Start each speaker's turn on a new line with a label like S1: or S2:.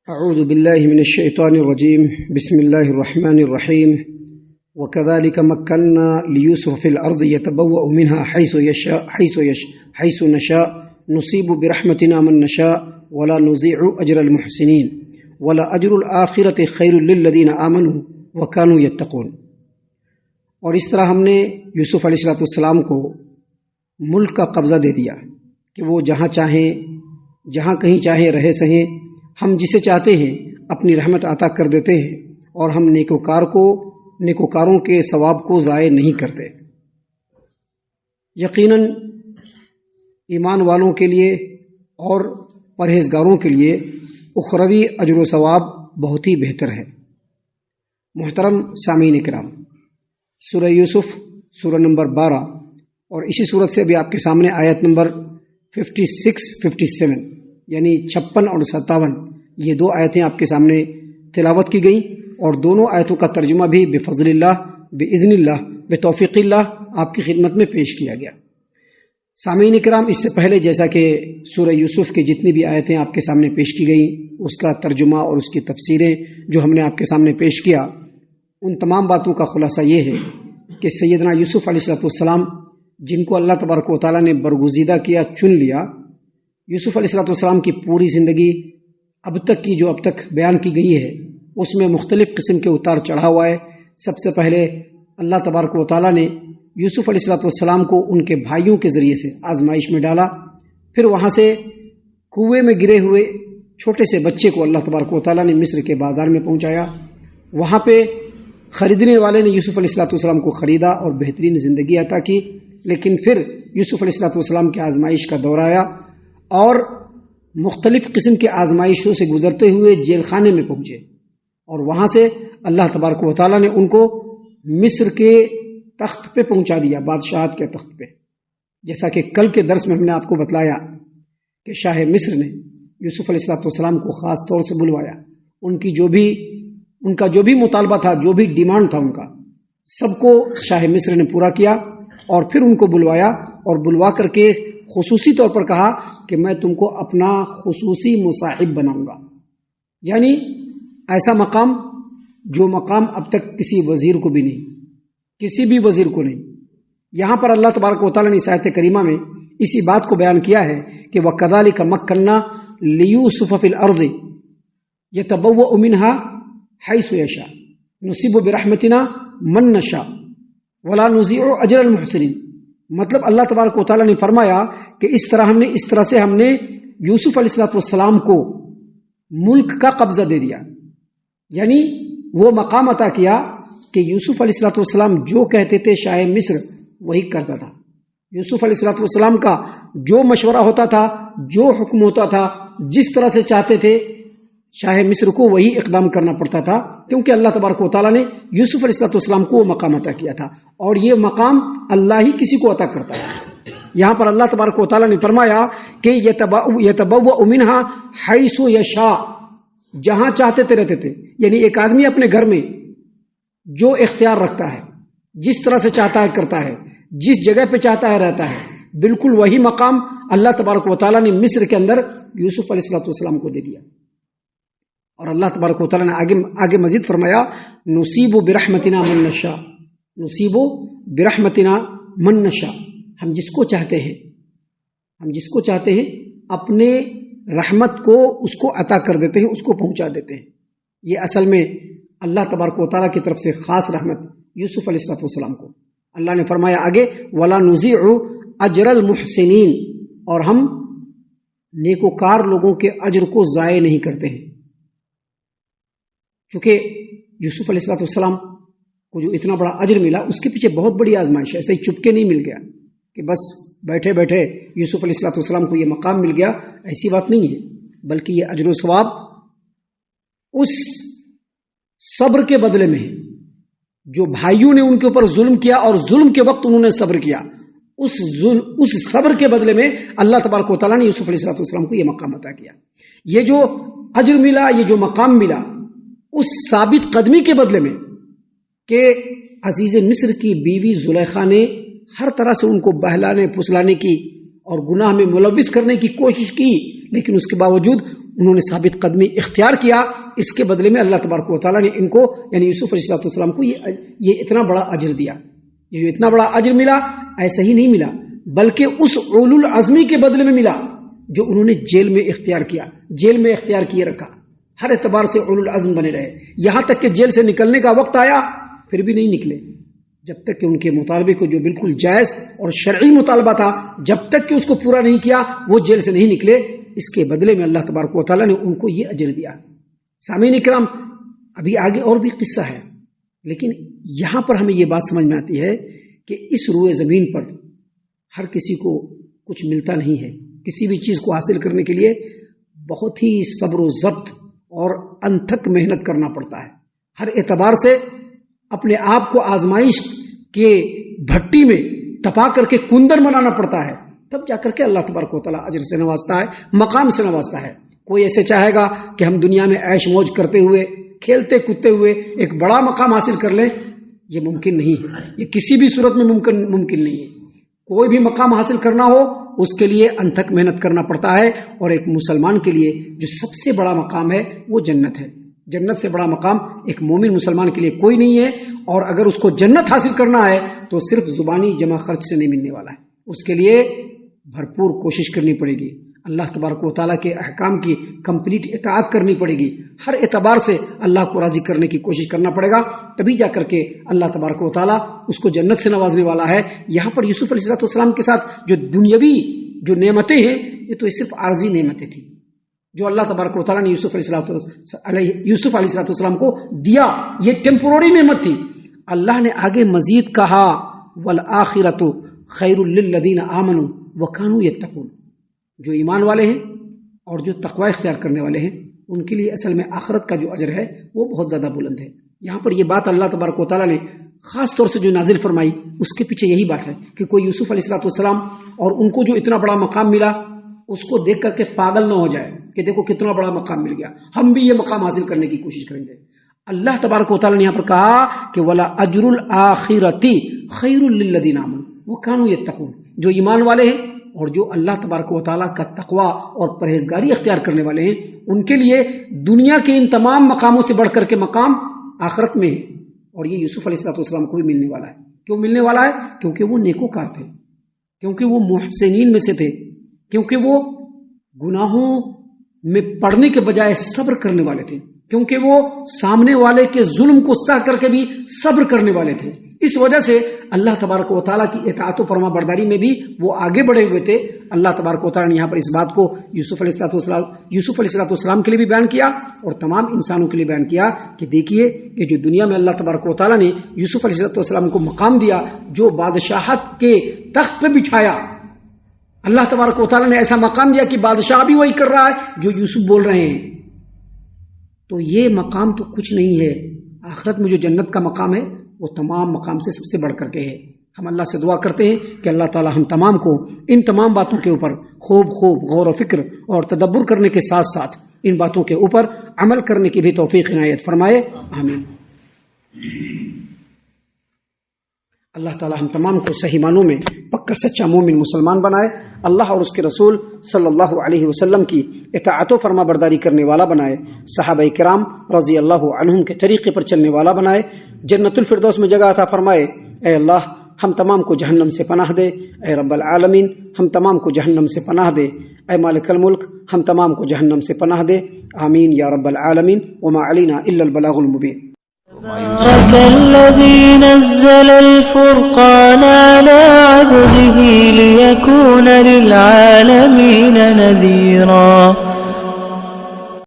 S1: اعوذ باللہ من الشیطان الرجیم بسم اللہ الرحمن الرحیم وكذلك مكنا ليوسف في الأرض يتبوأ منها حيث نشاء نصيب برحمتنا من نشاء ولا نضيع أجر المحسنين ولا أجر الآخرة خير للذين آمنوا وكانوا يتقون۔ اور اس طرح ہم نے یوسف علیہ السلام کو ملک کا قبضہ دے دیا کہ وہ جہاں چاہیں جہاں کہیں چاہیں رہے سہیں، ہم جسے چاہتے ہیں اپنی رحمت عطا کر دیتے ہیں، اور ہم نیکوکاروں کے ثواب کو ضائع نہیں کرتے۔ یقیناً ایمان والوں کے لیے اور پرہیزگاروں کے لیے اخروی اجر و ثواب بہت ہی بہتر ہے۔ محترم سامعین کرام، سورہ یوسف سورہ نمبر 12 اور اسی صورت سے بھی آپ کے سامنے آیت نمبر 56-57 یعنی 56 اور 57 یہ دو آیتیں آپ کے سامنے تلاوت کی گئیں، اور دونوں آیتوں کا ترجمہ بھی بفضل اللہ، باذن اللہ، بتوفیق اللہ آپ کی خدمت میں پیش کیا گیا۔ سامعین کرام، اس سے پہلے جیسا کہ سورہ یوسف کی جتنی بھی آیتیں آپ کے سامنے پیش کی گئیں اس کا ترجمہ اور اس کی تفسیریں جو ہم نے آپ کے سامنے پیش کیا، ان تمام باتوں کا خلاصہ یہ ہے کہ سیدنا یوسف علیہ السلام جن کو اللہ تبارک و تعالیٰ نے برگزیدہ کیا، چن لیا، یوسف علیہ السلام کی پوری زندگی اب تک بیان کی گئی ہے، اس میں مختلف قسم کے اتار چڑھاؤ آئے۔ سب سے پہلے اللہ تبارک و تعالیٰ نے یوسف علیہ السلام کو ان کے بھائیوں کے ذریعے سے آزمائش میں ڈالا، پھر وہاں سے کنویں میں گرے ہوئے چھوٹے سے بچے کو اللہ تبارک و تعالیٰ نے مصر کے بازار میں پہنچایا، وہاں پہ خریدنے والے نے یوسف علیہ السلام کو خریدا اور بہترین زندگی عطا کی۔ لیکن پھر یوسف علیہ السلام کی آزمائش کا دور آیا، اور مختلف قسم کے آزمائشوں سے گزرتے ہوئے جیل خانے میں پہنچے، اور وہاں سے اللہ تبارک و تعالیٰ نے ان کو مصر کے تخت پہ پہنچا دیا، بادشاہت کے تخت پہ۔ جیسا کہ کل کے درس میں ہم نے آپ کو بتلایا کہ شاہ مصر نے یوسف علیہ السلام کو خاص طور سے بلوایا، ان کا جو بھی مطالبہ تھا، جو بھی ڈیمانڈ تھا، ان کا سب کو شاہ مصر نے پورا کیا، اور پھر ان کو بلوایا اور بلوا کر کے خصوصی طور پر کہا کہ میں تم کو اپنا خصوصی مصاحب بناؤں گا، یعنی ایسا مقام جو مقام اب تک کسی وزیر کو بھی نہیں، کسی بھی وزیر کو نہیں۔ یہاں پر اللہ تبارک و تعالیٰ نے اس آیت کریمہ میں اسی بات کو بیان کیا ہے کہ وَكَذَلِكَ مَكَّنَّا لِيُوسُفَ فِي الْأَرْضِ يَتَبَوَّأُ مِنْهَا حَيْثُ يَشَاءُ نُصِيبُ بِرَحْمَتِنَا مَن نَّشَاءُ وَلَا نُضِيعُ أَجْرَ الْمُحْسِنِينَ۔ مطلب اللہ تبارک و تعالیٰ نے فرمایا کہ اس طرح سے ہم نے یوسف علیہ السلام کو ملک کا قبضہ دے دیا، یعنی وہ مقام عطا کیا کہ یوسف علیہ السلام جو کہتے تھے شاہ مصر وہی کرتا تھا۔ یوسف علیہ السلام کا جو مشورہ ہوتا تھا، جو حکم ہوتا تھا، جس طرح سے چاہتے تھے شاہ مصر کو وہی اقدام کرنا پڑتا تھا، کیونکہ اللہ تبارک و تعالیٰ نے یوسف علیہ السلام کو وہ مقام عطا کیا تھا، اور یہ مقام اللہ ہی کسی کو عطا کرتا ہے۔ یہاں پر اللہ تبارک و تعالیٰ نے فرمایا کہ یتبوأ منها حیث یشاء، جہاں چاہتے تھے رہتے تھے، یعنی ایک آدمی اپنے گھر میں جو اختیار رکھتا ہے، جس طرح سے چاہتا ہے کرتا ہے، جس جگہ پہ چاہتا ہے رہتا ہے، بالکل وہی مقام اللہ تبارک و تعالیٰ نے مصر کے اندر یوسف علیہ السلام کو دے دیا۔ اور اللہ تبارک و تعالیٰ نے آگے مزید فرمایا نصیب برحمتنا من نشاء، نصیب برحمتنا من نشاء، ہم جس کو چاہتے ہیں اپنے رحمت کو اس کو عطا کر دیتے ہیں، اس کو پہنچا دیتے ہیں۔ یہ اصل میں اللہ تبارک و تعالیٰ کی طرف سے خاص رحمت یوسف علیہ السلام کو۔ اللہ نے فرمایا آگے وَلَا نُضِيعُ أَجْرَ الْمُحْسِنِينَ، اور ہم نیکوکار لوگوں کے اجر کو ضائع نہیں کرتے ہیں۔ چونکہ یوسف علیہ السلام کو جو اتنا بڑا اجر ملا، اس کے پیچھے بہت بڑی آزمائش ہے، ایسے ہی چپکے نہیں مل گیا کہ بس بیٹھے بیٹھے یوسف علیہ السلام کو یہ مقام مل گیا، ایسی بات نہیں ہے، بلکہ یہ اجر و ثواب اس صبر کے بدلے میں ہے جو بھائیوں نے ان کے اوپر ظلم کیا، اور ظلم کے وقت انہوں نے صبر کیا، اس صبر کے بدلے میں اللہ تبارک و تعالیٰ نے یوسف علیہ السلام کو یہ مقام عطا کیا۔ یہ جو اجر ملا، یہ جو مقام ملا، اس ثابت قدمی کے بدلے میں کہ عزیز مصر کی بیوی زلیخا نے ہر طرح سے ان کو بہلانے پھسلانے کی اور گناہ میں ملوث کرنے کی کوشش کی، لیکن اس کے باوجود انہوں نے ثابت قدمی اختیار کیا، اس کے بدلے میں اللہ تبارک و تعالیٰ نے ان کو یعنی یوسف علیہ السلام کو یہ اتنا بڑا اجر دیا. یہ جو اتنا بڑا اجر ملا ایسا ہی نہیں ملا، بلکہ اس اولو العزمی کے بدلے میں ملا جو انہوں نے جیل میں اختیار کیا، جیل میں اختیار کیے رکھا، ہر اعتبار سے اولو العزم بنے رہے، یہاں تک کہ جیل سے نکلنے کا وقت آیا پھر بھی نہیں نکلے، جب تک کہ ان کے مطالبے کو جو بالکل جائز اور شرعی مطالبہ تھا جب تک کہ اس کو پورا نہیں کیا وہ جیل سے نہیں نکلے. اس کے بدلے میں اللہ تبارک و تعالیٰ نے ان کو یہ اجر دیا. سامعین اکرام، ابھی آگے اور بھی قصہ ہے، لیکن یہاں پر ہمیں یہ بات سمجھ میں آتی ہے کہ اس روئے زمین پر ہر کسی کو کچھ ملتا نہیں ہے. کسی بھی چیز کو حاصل کرنے کے لیے بہت ہی صبر و ضبط اور انتھک محنت کرنا پڑتا ہے. ہر اعتبار سے اپنے آپ کو آزمائش کے بھٹی میں تپا کر کے کندر بنانا پڑتا ہے، تب جا کر کے اللہ تبارک و تعالیٰ اجر سے نوازتا ہے، مقام سے نوازتا ہے. کوئی ایسے چاہے گا کہ ہم دنیا میں عیش موج کرتے ہوئے کھیلتے کودتے ہوئے ایک بڑا مقام حاصل کر لیں، یہ ممکن نہیں ہے، یہ کسی بھی صورت میں ممکن نہیں ہے. کوئی بھی مقام حاصل کرنا ہو اس کے لیے انتھک محنت کرنا پڑتا ہے، اور ایک مسلمان کے لیے جو سب سے بڑا مقام ہے وہ جنت ہے. جنت سے بڑا مقام ایک مومن مسلمان کے لیے کوئی نہیں ہے، اور اگر اس کو جنت حاصل کرنا ہے تو صرف زبانی جمع خرچ سے نہیں ملنے والا ہے، اس کے لیے بھرپور کوشش کرنی پڑے گی، اللہ تبارک و تعالیٰ کے احکام کی کمپلیٹ اطاعت کرنی پڑے گی، ہر اعتبار سے اللہ کو راضی کرنے کی کوشش کرنا پڑے گا، تبھی جا کر کے اللہ تبارک و تعالیٰ اس کو جنت سے نوازنے والا ہے. یہاں پر یوسف علیہ السلام کے ساتھ جو دنیاوی جو نعمتیں ہیں یہ تو صرف عارضی نعمتیں تھیں جو اللہ تبارک و تعالیٰ نے یوسف علیہ السلام کو دیا، یہ ٹیمپورری نعمت تھی. اللہ نے آگے مزید کہا والآخرۃ خیر للذین آمنوا وکانوا یتقون، جو ایمان والے ہیں اور جو تقوی اختیار کرنے والے ہیں ان کے لیے اصل میں آخرت کا جو اجر ہے وہ بہت زیادہ بلند ہے. یہاں پر یہ بات اللہ تبارک و تعالیٰ نے خاص طور سے جو نازل فرمائی اس کے پیچھے یہی بات ہے کہ کوئی یوسف علیہ السلام اور ان کو جو اتنا بڑا مقام ملا اس کو دیکھ کر کے پاگل نہ ہو جائے کہ دیکھو کتنا بڑا مقام مل گیا، ہم بھی یہ مقام حاصل کرنے کی کوشش کریں گے. اللہ تبارک و تعالیٰ نے یہاں پر کہا کہ ولا اجر الآخرۃ خیر للذین آمنوا وکانوا یتقون، جو ایمان والے ہیں اور جو اللہ تبارک و تعالیٰ کا تقوی اور پرہیزگاری اختیار کرنے والے ہیں ان کے لیے دنیا کے ان تمام مقاموں سے بڑھ کر کے مقام آخرت میں ہے. اور یہ یوسف علیہ السلام کو بھی ملنے والا ہے. کیوں ملنے والا ہے؟ کیونکہ وہ نیکوکار تھے، کیونکہ وہ محسنین میں سے تھے، کیونکہ وہ گناہوں میں پڑنے کے بجائے صبر کرنے والے تھے، کیونکہ وہ سامنے والے کے ظلم کو سہ کر کے بھی صبر کرنے والے تھے. اس وجہ سے اللہ تبارک و تعالیٰ کی اطاعت و فرما برداری میں بھی وہ آگے بڑھے ہوئے تھے. اللہ تبارک و تعالیٰ نے یہاں پر اس بات کو یوسف علیہ السلام کے لیے بھی بیان کیا اور تمام انسانوں کے لیے بیان کیا کہ دیکھیے کہ جو دنیا میں اللہ تبارک و تعالیٰ نے یوسف علیہ السلام کو مقام دیا، جو بادشاہت کے تخت پہ بٹھایا، اللہ تبارک و تعالیٰ نے ایسا مقام دیا کہ بادشاہ بھی وہی کر رہا ہے جو یوسف بول رہے ہیں. تو یہ مقام تو کچھ نہیں ہے. آخرت میں جو جنت کا مقام ہے وہ تمام مقام سے سب سے بڑھ کر کے ہے. ہم اللہ سے دعا کرتے ہیں کہ اللہ تعالی ہم تمام کو ان تمام باتوں کے اوپر خوب غور و فکر اور تدبر کرنے کے ساتھ ساتھ ان باتوں کے اوپر عمل کرنے کی بھی توفیق عنایت فرمائے. آمین. اللہ تعالی ہم تمام کو صحیح معنوں میں پکا سچا مومن مسلمان بنائے، اللہ اور اس کے رسول صلی اللہ علیہ وسلم کی اطاعت و فرما برداری کرنے والا بنائے، صحابہ کرام رضی اللہ عنہم کے طریقے پر چلنے والا بنائے، جنت الفردوس میں جگہ عطا فرمائے. اے اللہ ہم تمام کو جہنم سے پناہ دے، اے رب العالمین ہم تمام کو جہنم سے پناہ دے، اے مالک الملک ہم تمام کو جہنم سے پناہ دے. آمین یا رب العالمین. وما علینا الا البلاغ المبین.
S2: الذي نزل الفرقان على عبده ليكون للعالمين نذيرا